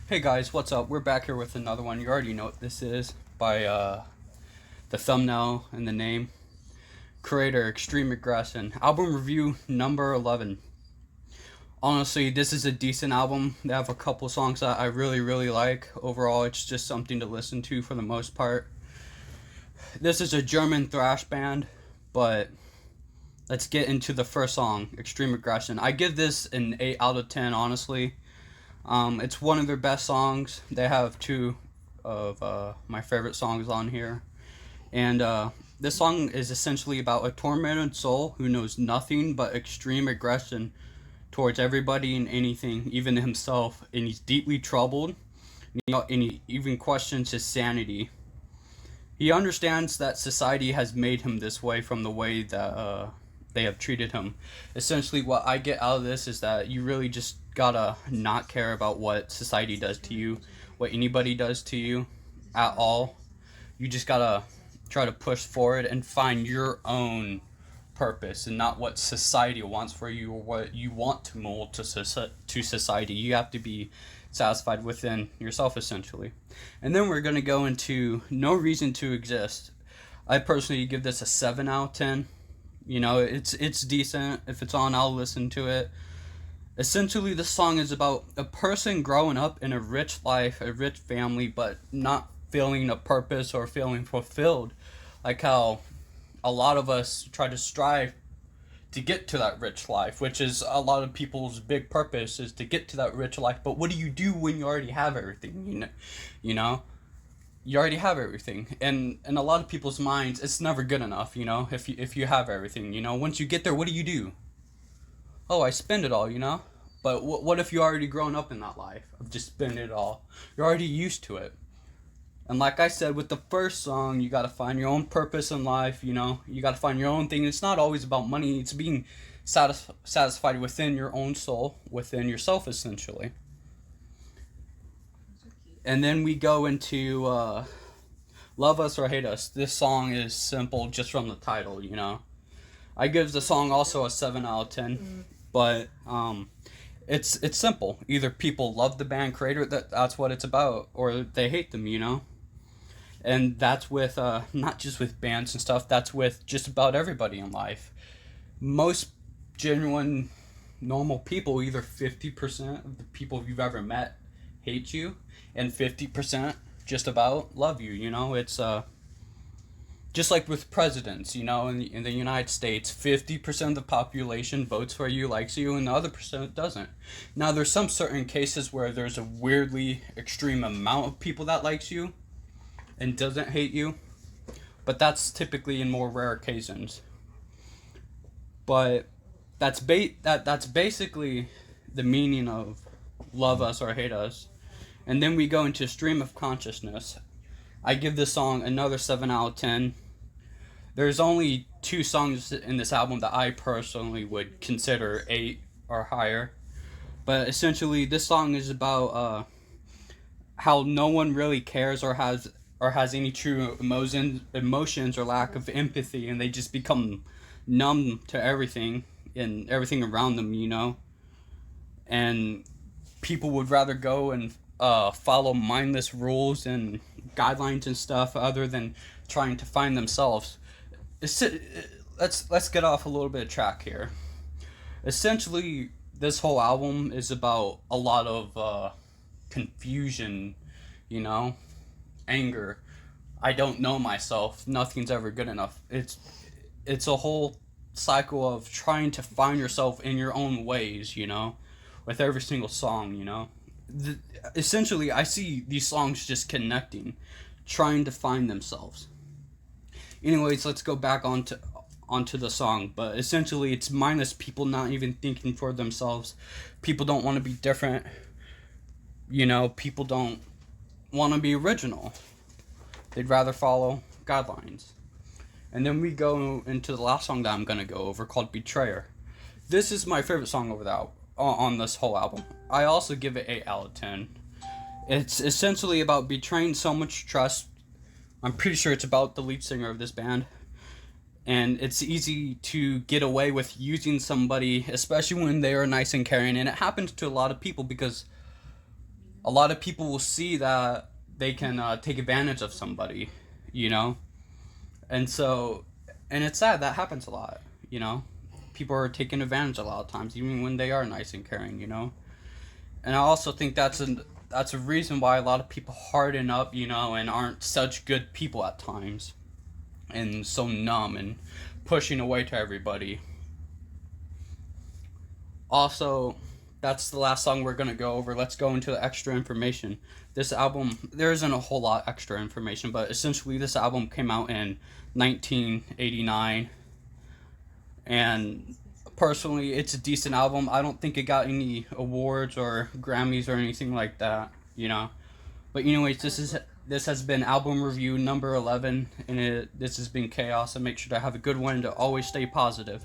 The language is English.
Hey guys, what's up? We're back here with another one. You already know what this is by the thumbnail and the name. Kreator-Extreme Aggression. Album review number 11. Honestly, this is a decent album. They have a couple songs that I really like. Overall, it's just something to listen to for the most part. This is a German thrash band, but let's get into the first song, Extreme Aggression. I give this an 8 out of 10, honestly. It's one of their best songs. They have two of my favorite songs on here. And this song is essentially about a tormented soul who knows nothing but extreme aggression towards everybody and anything, even himself. And he's deeply troubled, and he even questions his sanity. He understands that society has made him this way from the way that they have treated him. Essentially, what I get out of this is that you really just gotta not care about what society does to you, what anybody does to you at all. You just gotta try to push forward and find your own purpose and not what society wants for you or what you want to mold to society. You have to be satisfied within yourself, essentially. And then we're gonna go into No Reason to Exist. I personally give this a 7 out of 10. You know, it's decent. If it's on, I'll listen to it. Essentially, this song is about a person growing up in a rich life, a rich family, but not feeling a purpose or feeling fulfilled. Like how a lot of us try to strive to get to that rich life, which is a lot of people's big purpose, is to get to that rich life. But what do you do when you already have everything? You know, you already have everything, and in a lot of people's minds, it's never good enough. If you have everything, once you get there, what do? Oh, I spend it all. But what if you already grown up in that life of just spending it all? You're already used to it. And like I said, with the first song, you got to find your own purpose in life. You got to find your own thing. It's not always about money. It's being satisfied within your own soul, within yourself, essentially. And then we go into Love Us or Hate Us. This song is simple just from the title, I give the song also a 7 out of 10. But it's simple. Either people love the band Kreator, that's what it's about, or they hate them, And that's with not just with bands and stuff, that's with just about everybody in life. Most genuine normal people, either 50% of the people you've ever met hate you, and 50% just about love you. It's just like with presidents, in the United States, 50% of the population votes for you, likes you, and the other percent doesn't. Now, there's some certain cases where there's a weirdly extreme amount of people that likes you and doesn't hate you, but that's typically in more rare occasions. But that's basically the meaning of Love Us or Hate Us. And then we go into Stream of Consciousness. I give this song another 7 out of 10. There's only 2 songs in this album that I personally would consider 8 or higher. But essentially, this song is about how no one really cares or has any true emotions or lack of empathy, and they just become numb to everything and everything around them, And people would rather go and follow mindless rules and guidelines and stuff other than trying to find themselves. Let's get off a little bit of track here. Essentially, this whole album is about a lot of confusion, anger. I don't know myself. Nothing's ever good enough. It's a whole cycle of trying to find yourself in your own ways, with every single song, essentially, I see these songs just connecting, trying to find themselves. Anyways, let's go back onto the song. But essentially, it's mindless people not even thinking for themselves. People don't want to be different. People don't want to be original. They'd rather follow guidelines. And then we go into the last song that I'm going to go over, called Betrayer. This is my favorite song on this whole album. I also give it 8 out of 10. It's essentially about betraying so much trust. I'm pretty sure it's about the lead singer of this band. And it's easy to get away with using somebody, especially when they are nice and caring. And it happens to a lot of people because a lot of people will see that they can take advantage of somebody, you know? And so, and it's sad that happens a lot, you know? People are taken advantage a lot of times, even when they are nice and caring, you know? And I also think that's a reason why a lot of people harden up, you know, and aren't such good people at times. And so numb and pushing away to everybody. Also, that's the last song we're going to go over. Let's go into the extra information. This album, there isn't a whole lot extra information, but essentially this album came out in 1989. And personally, it's a decent album. I don't think it got any awards or Grammys or anything like that, you know. But anyways, this has been album review number 11, and this has been Chaos. And make sure to have a good one and to always stay positive.